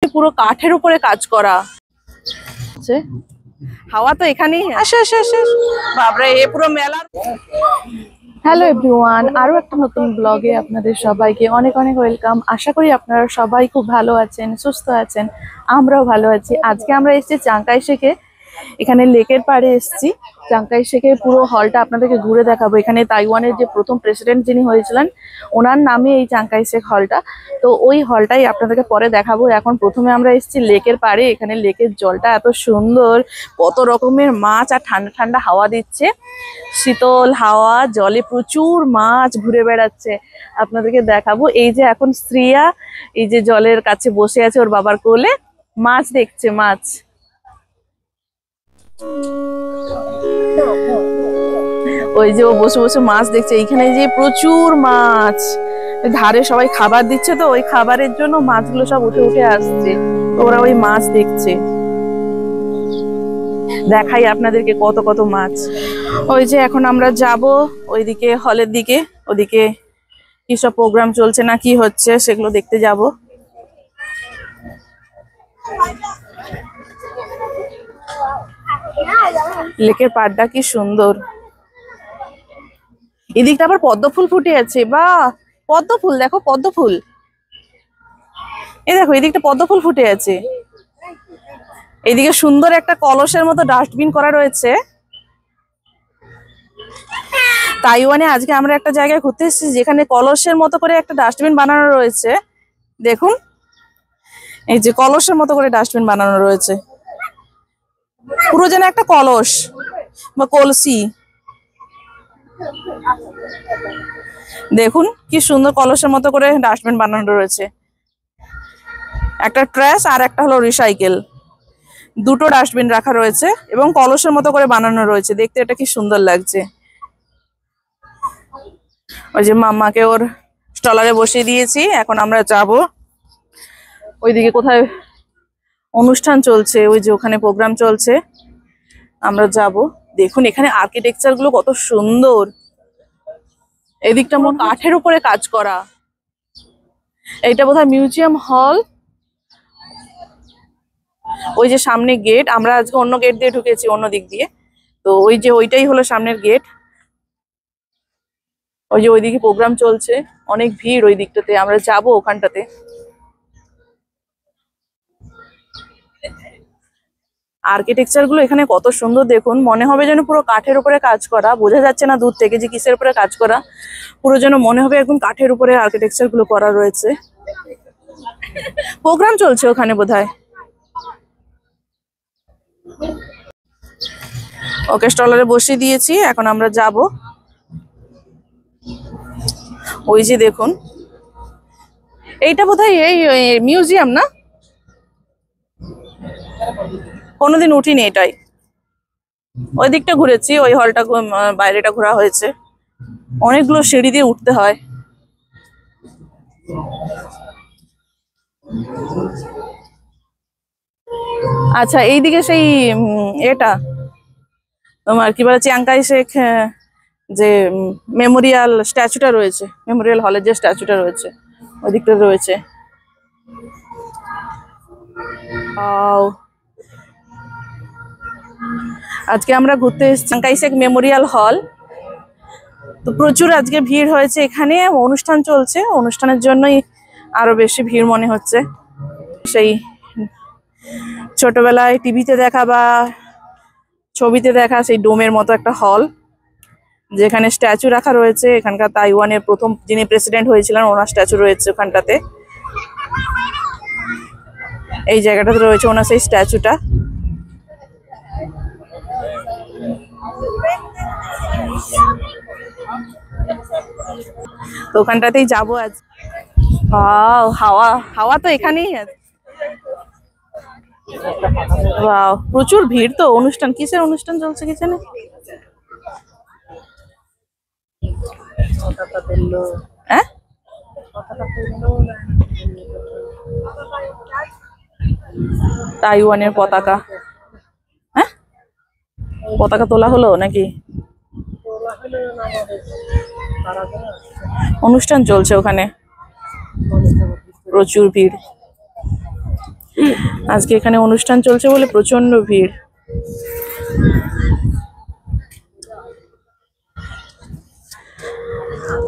পুরো কাঠের উপরে কাজ করা। হাওয়া তো এখানেই বাবরে, এ পুরো মেলার। হ্যালো এভরিওয়ান, আরো একটা নতুন ব্লগে আপনাদের সবাইকে অনেক অনেক ওয়েলকাম। আশা করি আপনারা সবাই খুব ভালো আছেন, সুস্থ আছেন, আমরাও ভালো আছি। আজকে আমরা এসেছি চাংকাই শেখে, এখানে লেকের পাড়ে এসেছি। চাংকাই শেখের পুরো হলটা আপনাদেরকে ঘুরে দেখাবো। এখানে তাইওয়ানের যে প্রথম প্রেসিডেন্ট যিনি হয়েছিলেন, ওনার নামে এই চাংকাই শেখ হলটা। তো ওই হলটাই আপনাদেরকে পরে দেখাবো। এখন প্রথমে আমরা এসেছি লেকের পাড়ে। এখানে লেকের জলটা এত সুন্দর, কত রকমের মাছ, আর ঠান্ডা ঠান্ডা হাওয়া দিচ্ছে, শীতল হাওয়া, জলে প্রচুর মাছ ঘুরে বেড়াচ্ছে। আপনাদেরকে দেখাবো। এই যে এখন শ্রিয়া এই যে জলের কাছে বসে আছে, ওর বাবার কোলে মাছ দেখছে। মাছ, ওই যে ও বসে বসে মাছ দেখছে। এইখানে যে প্রচুর মাছ, ধারে সবাই খাবার দিচ্ছে, তো ওই খাবারের জন্য মাছগুলো সব উঠে উঠে আসছে, ওরা ওই মাছ দেখছে। দেখাই আপনাদেরকে কত কত মাছ। ওই যে এখন আমরা যাব ওইদিকে হলের দিকে, ওদিকে কি সব প্রোগ্রাম চলছে না কি হচ্ছে সেগুলো দেখতে যাব। লেকের পাড়টা কি সুন্দর। এদিকটা আবার পদ্ম ফুল ফুটে আছে। বা পদ্ম ফুল দেখো, পদ্ম ফুল, এই দেখো এদিকটা পদ্ম ফুল ফুটে আছে। এইদিকে সুন্দর একটা কলসের মতো ডাস্টবিন করা রয়েছে। তাইওয়ানে আজকে আমরা একটা জায়গায় ঘুরতে এসেছি যেখানে কলসের মতো করে একটা ডাস্টবিন বানানো রয়েছে। দেখুন, এই যে কলসের মতো করে ডাস্টবিন বানানো রয়েছে, পুরো যেন একটা কলস বা কলসি। দেখুন কি সুন্দর কলসের মতো করে ডাস্টবিন বানানো রয়েছে। একটা ট্র্যাশ আর একটা হলো রিসাইকেল, দুটো ডাস্টবিন রাখা রয়েছে এবং কলসের মতো করে বানানো রয়েছে। দেখতে এটা কি সুন্দর লাগছে। ওই যে মাম্মাকে ওর স্টলারে বসিয়ে দিয়েছি। এখন আমরা যাব ওইদিকে, কোথায় অনুষ্ঠান চলছে, ওই যে ওখানে প্রোগ্রাম চলছে, আমরা যাব। দেখুন এখানে আর্কিটেকচার গুলো কত সুন্দর। এদিকটা মনে কাঠের উপরে কাজ করা। এইটা বোধহয় মিউজিয়াম হল। ওই যে সামনে গেট, আমরা আজকে অন্য গেট দিয়ে ঢুকেছি, অন্য দিক দিয়ে। তো ওই যে ওইটাই হলো সামনের গেট। ওই যে ওইদিকে প্রোগ্রাম চলছে, অনেক ভিড় ওই দিকটাতে, আমরা যাব ওখানটাতে। আর্কিটেকচার গুলো এখানে কত সুন্দর দেখুন, মনে হবে যেন পুরো কাঠের উপরে কাজ করা। বোঝা যাচ্ছে না দূর থেকে যে কিসের উপরে কাজ করা, পুরো যেন মনে হবে একদম কাঠের উপরে আর্কিটেকচার গুলো করা রয়েছে। প্রোগ্রাম চলছে ওখানে বোধহয়। ওকে স্টলারে বসিয়ে দিয়েছি, এখন আমরা যাব। ওই যে দেখুন, এইটা বোধহয় এই মিউজিয়াম না, কোনোদিন উঠিনি এটাই। ওই দিকটা ঘুরেছি, ওই হলটা বাইরেটা ঘোরা হয়েছে। অনেকগুলো সিঁড়ি দিয়ে উঠতে হয়। আচ্ছা, এইদিকে সেই এটা তোমার কি বলে চিয়াংকাই শেখ যে মেমোরিয়াল স্ট্যাচুটা রয়েছে, মেমোরিয়াল হলের যে স্ট্যাচুটা রয়েছে ওই দিকটা রয়েছে। আজকে আমরা ঘুরতে এসেছি চিয়াংকাই শেখ মেমোরিয়াল হল। তো প্রচুর আজকে ভিড় হয়েছে এখানে, অনুষ্ঠান চলছে, অনুষ্ঠানের জন্যই আরো বেশি ভিড় মনে হচ্ছে। সেই ছোটবেলায় টিভিতে দেখা বা ছবিতে দেখা সেই ডোমের মতো একটা হল, যেখানে স্ট্যাচু রাখা রয়েছে। এখানকার তাইওয়ানের প্রথম যিনি প্রেসিডেন্ট হয়েছিলেন ওনার স্ট্যাচু রয়েছে ওখানটাতে। এই জায়গাটাতে রয়েছে ওনার সেই স্ট্যাচুটা। তো ওখানটাতেই যাবো আজ। হাওয়া, হাওয়া তো এখানেই আছে। প্রচুর ভিড়। তো অনুষ্ঠান, কিসের অনুষ্ঠান চলছে কি জানে। তাইওয়ানের পতাকা, হ্যাঁ পতাকা তোলা হলো নাকি, অনুষ্ঠান চলছে ওখানে, প্রচুর ভিড়। আজকে এখানে অনুষ্ঠান চলছে বলে প্রচন্ড ভিড়।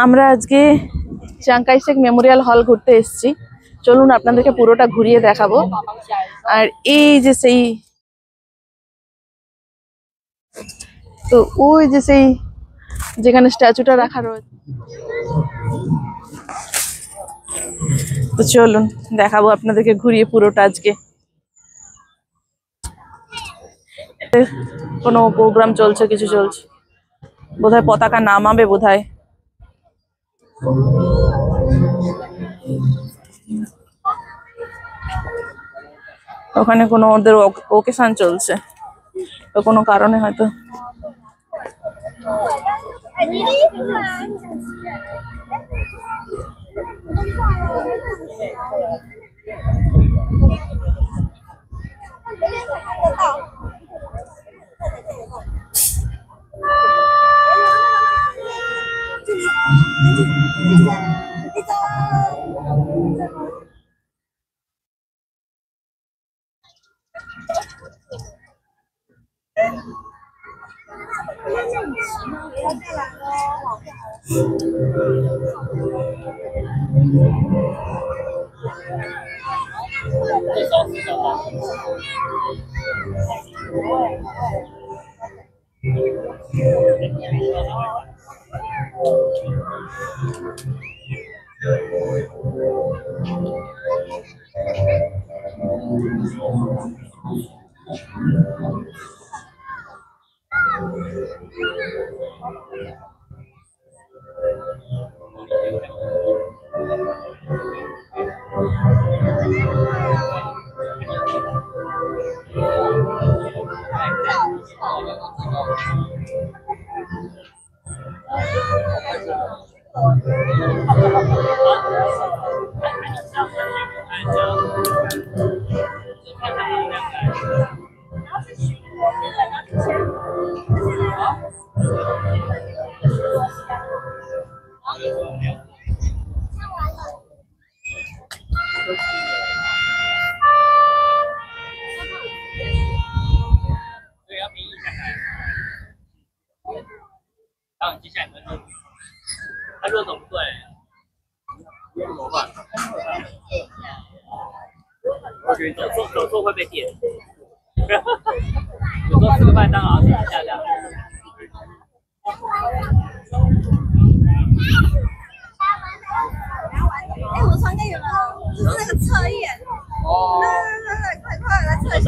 আমরা আজকে চিয়াং কাই শেক মেমোরিয়াল হল ঘুরতে এসেছি। চলুন আপনাদেরকে পুরোটা ঘুরিয়ে দেখাবো। আর এই যে সেই তো ওই যে সেই যেখানে স্ট্যাচুটা রাখা রয়েছে, তো চলুন দেখাবো আপনাদেরকে ঘুরিয়ে পুরোটা। আজকে কোনো প্রোগ্রাম চলছে, কিছু চলছে বোধহয়, পতাকা নামাবে বোধহয়। ওখানে কোনো ওদের ওকেশন চলছে, তো কোনো কারণে হয়তো।做会被点，有时候吃个麦当劳点一下这样。哎，我传给你们哦，就是那个测验。哦。对，快快来测一下。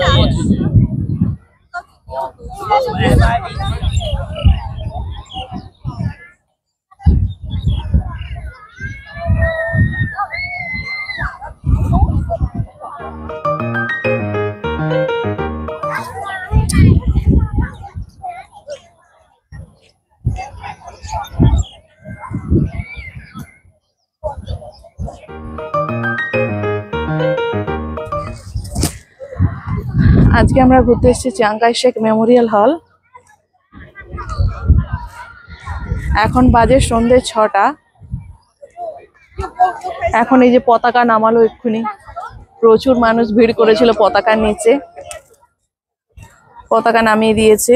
আজকে আমরা ঘুরতে এসেছি চিয়াং কাই শেক মেমোরিয়াল হল। এখন বাজে সন্ধ্যে 6টা। এখন এই যে পতাকা নামালো এক্ষুনি, প্রচুর মানুষ ভিড় করেছিল পতাকার নিচে, পতাকা নামিয়ে দিয়েছে।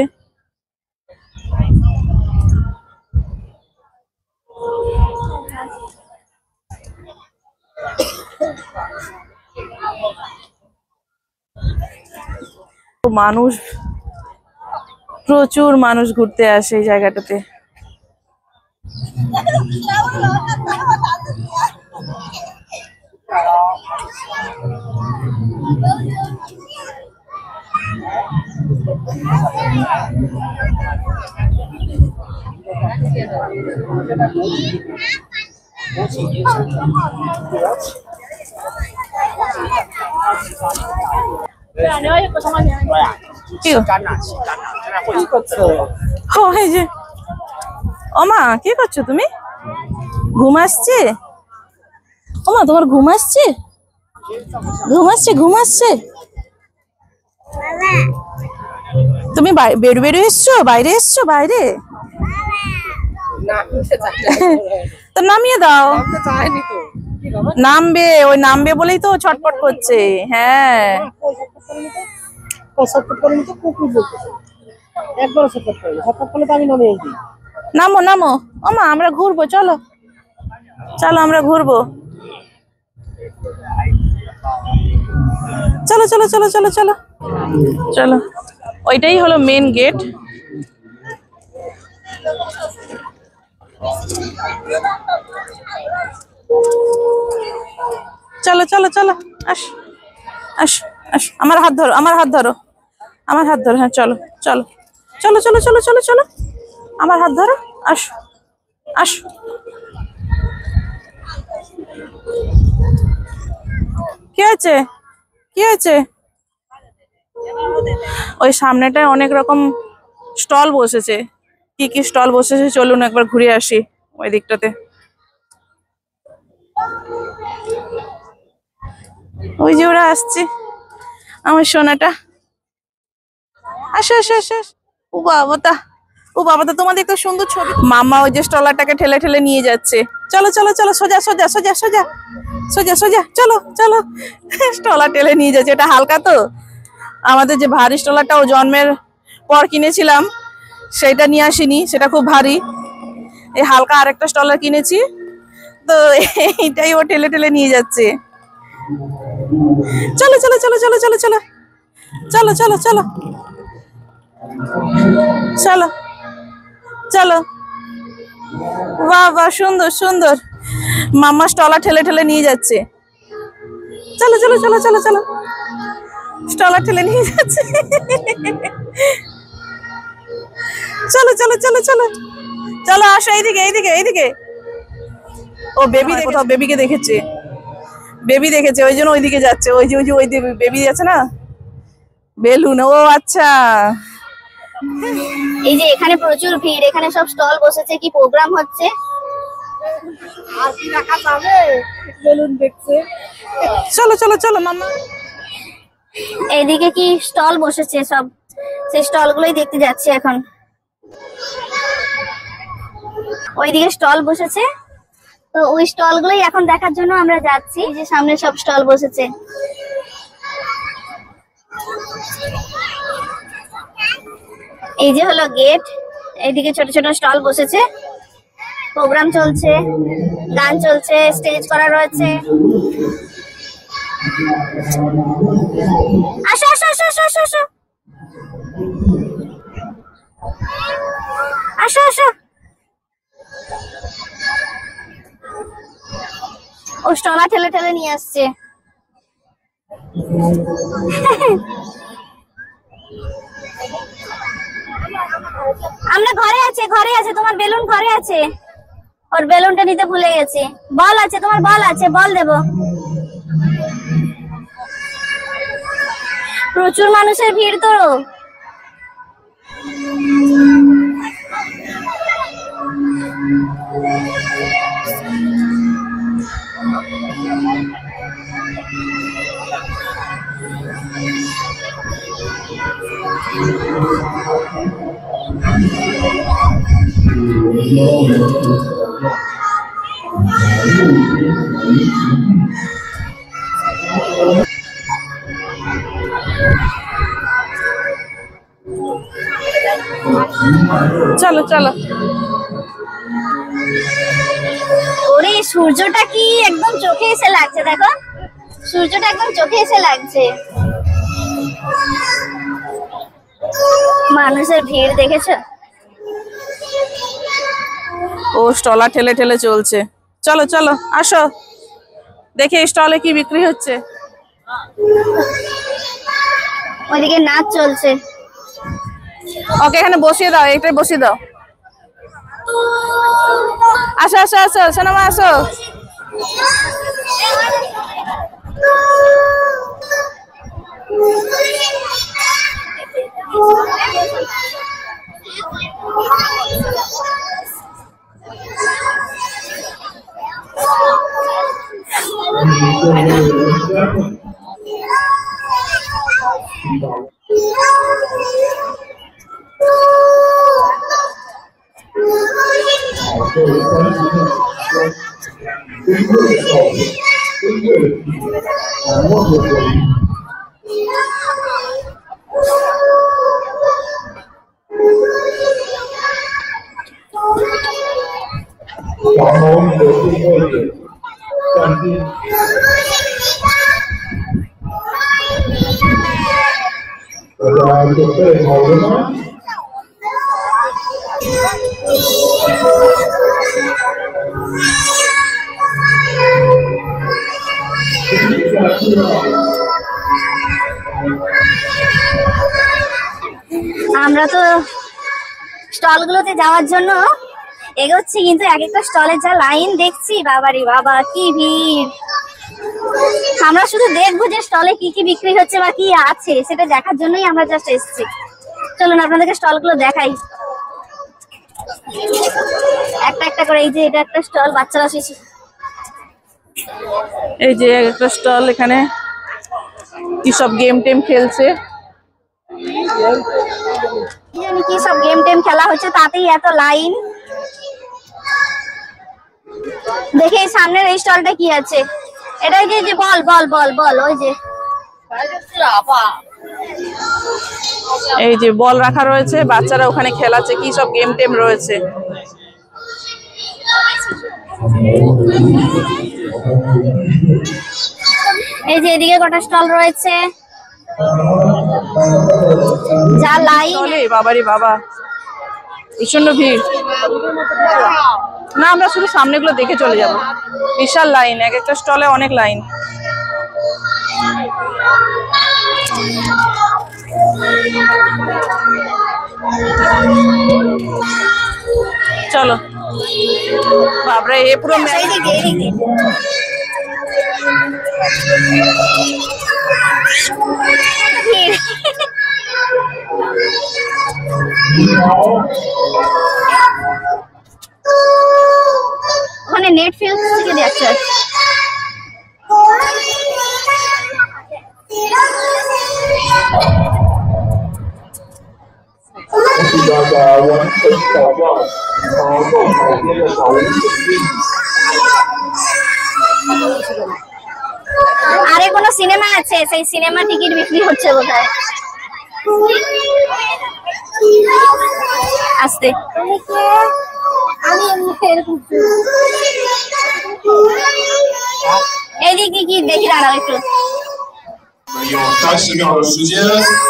মানুষ, প্রচুর মানুষ ঘুরতে আসে এই জায়গাটাতে।对啊，你要一个什么钱？对啊，橄榄枝，橄榄现在会一个车。ও এই যে, ওমা কি করছো তুমি? ঘুম আসছে? ওমা তোমার ঘুম আসছে? ঘুম আসছে, ঘুম আসছে? তুমি বেরু এসছো, বাইরে এসছো, বাইরে? তো নামিয়ে দাও। নামবে, ওই নামবে বলেই তো ছটপট করছে। হ্যাঁ নামো নামো, ওমা আমরা ঘুরবো, চলো চলো আমরা ঘুরবো, চলো চলো চলো চলো চলো চলো। ওইটাই হলো মেন গেট। চলো চলো চলো, আস আস আস, আমার হাত ধরো, আমার হাত ধরো, আমার হাত ধরো। হ্যাঁ চলো চলো চলো চলো চলো চলো চলো, আমার হাত ধরো, আস আস। কি হয়েছে, কি হয়েছে? ওই সামনেটায় অনেক রকম স্টল বসেছে। কি কি স্টল বসেছে চলুন একবার ঘুরে আসি ওই দিকটাতে। ওই যে ওরা আসছে, আমার সোনাটা। আসো আসো আসো। ও বাবাটা, ও বাবাটা, তোমাদের একটা সুন্দর ছবি। মামা ওই যে স্টলারটাকে ঠেলে ঠেলে নিয়ে যাচ্ছে। চলো চলো চলো, সোজা সোজা সোজা সোজা সোজা সোজা, চলো চলো। স্টলার ঠেলে নিয়ে যাচ্ছে, এটা হালকা তো। আমাদের যে ভারী স্টলারটা ও জন্মের পর কিনেছিলাম সেটা নিয়ে আসিনি, সেটা খুব ভারী। এই হালকা আরেকটা স্টলার কিনেছি, তো এইটাই ও ঠেলে ঠেলে নিয়ে যাচ্ছে। চলো চলো চলো চলো চলো চলো চলো চলো চলো চলো চলো। বাহ বাহ, সুন্দর সুন্দর। মাম্মা স্টলার ঠেলে ঠেলে নিয়ে যাচ্ছে। চলো চলো চলো চলো চলো, স্টলার ঠেলে নিয়ে যাচ্ছে। চলো চলো চলো চলো চলো, আসো এইদিকে এইদিকে এইদিকে। ও বেবি, কোথাও বেবিকে দেখেছে, বেবি দেখেছে, ওই জন্য ওইদিকে যাচ্ছে। ওই যে ওই যে ওই বেবি আছে না, বেলুন। ও আচ্ছা, এই যে এখানে প্রচুর ভিড়, এখানে সব স্টল বসেছে, কি প্রোগ্রাম হচ্ছে। আর কি রাখা যাবে, বেলুন দেখছে। চলো চলো চলো মাম্মা। এইদিকে কি স্টল বসেছে সব, সেই স্টল গুলোই দেখতে যাচ্ছি এখন। ওইদিকে স্টল বসেছে, তো ওই স্টল গুলোই এখন দেখার জন্য আমরা যাচ্ছি। এই যে সামনে সব স্টল বসেছে। এই যে হলো গেট, এইদিকে ছোট ছোট স্টল বসেছে, প্রোগ্রাম চলছে, গান চলছে, স্টেজ করা রয়েছে। আসো আসো আসো আসো আসো আসো আসো আসো। ও স্টলা ঠেলে ঠেলে নিয়ে আসছে। আমরা ঘরে আছে, ঘরে আছে, তোমার বেলুন ঘরে আছে। ওর বেলুনটা নিতে ভুলে গেছে। বল আছে, তোমার বল আছে, বল দেবো। প্রচুর মানুষের ভিড় তো। চলো চলো। ওরে সূর্যটা কি একদম চোখে এসে লাগছে, দেখো সূর্যটা একদম চোখে এসে লাগছে। মানুষের ভিড় দেখেছো? ও স্টলার ঠেলে ঠেলে চলছে। চলো চলো আসো, দেখে স্টলে কি বিক্রি হচ্ছে। ওইদিকে নাচ চলছে। ওকে এখানে বসিয়ে দাও, এটাই বসিয়ে দাও। আসো আসো আসো সোনামা আসো। 大家准备好了吗？ আমরা তো স্টলগুলোতে যাওয়ার জন্য এগোচ্ছি, কিন্তু এক একটা স্টলের যা লাইন দেখছি, বাবারে বাবা কি ভিড়। আমরা শুধু দেখবো যে স্টলে কি কি বিক্রি হচ্ছে বা কি আছে, সেটা দেখার জন্যই আমরা জাস্ট এসেছি। চলুন আপনাদেরকে স্টলগুলো দেখাই একটা একটা করে। এই যে এটা একটা স্টল, বাচ্চারা শিশু। এই যে একটা স্টল, এখানে কি সব গেম টেম খেলছে। কি সব গেম টেম খেলা হচ্ছে, তাতেই এত লাইন। দেখে সামনের এই স্টলটা কি আছে, এটা যে বল বল বল বল, ওই যে এই যে বল রাখা রয়েছে, বাচ্চারা ওখানে খেলাচ্ছে, কি সব গেম টেম রয়েছে। এই যে এদিকে কটা স্টল রয়েছে, যা লাইন। বাবারে বাবা, প্রচন্ড ভিড়। না, আমরা শুধু সামনেগুলো দেখে চলে যাব। বিশাল লাইন, এক একটা স্টলে অনেক লাইন। চলো বাবরে, এ পুরো ওখানে নেট ফিউজ থেকে যাচ্ছে।大家完成挑战，爬上海边的小屋准备。 আরে কোনো সিনেমা আছে, সেই সিনেমা টিকিট বিক্রি হচ্ছে বোধহয়। আস্তে এইদিকে কি দেখি, দাঁড়াও একটু।有30秒的时间，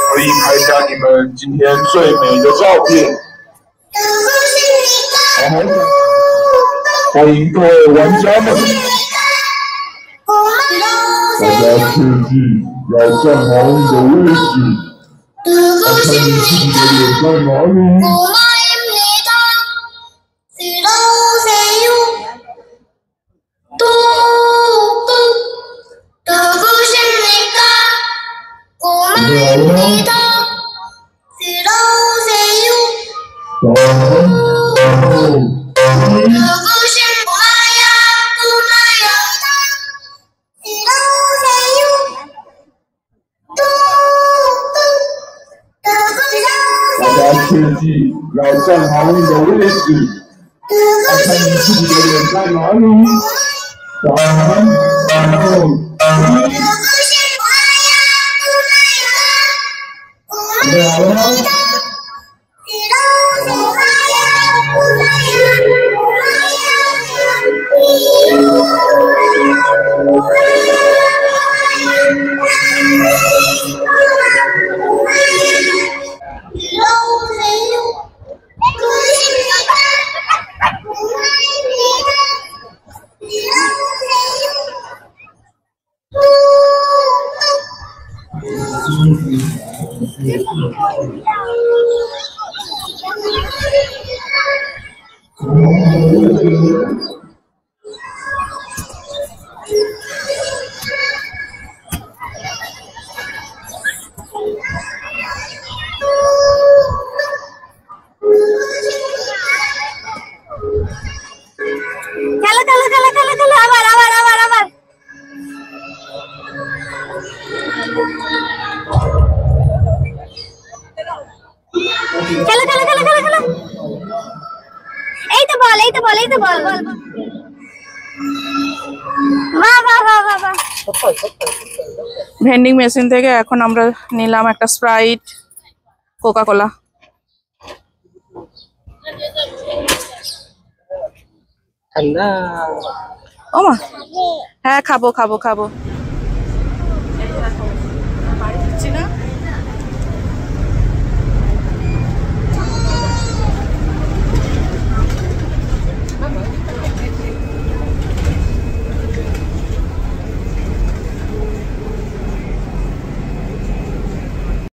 可以拍下你们今天最美的照片。好，欢迎各位玩家们，大家切记要站好你的位置，看看你自己的脸在哪里。 大家切记要站好你的位置，看看你自己的脸在哪里。3、2、1。 准备好了吗？খেলো খেলো খেলো খেলো খেলো। এই তো বল, এই তো বল, এই তো বল বল। বাহ বাহ বাহ বাহ বাহ। ভেন্ডিং মেশিন থেকে এখন আমরা নিলাম একটা স্প্রাইট, কোকা কোলা। ঠান্ডা। ও মা, হ্যাঁ খাবো খাবো খাবো।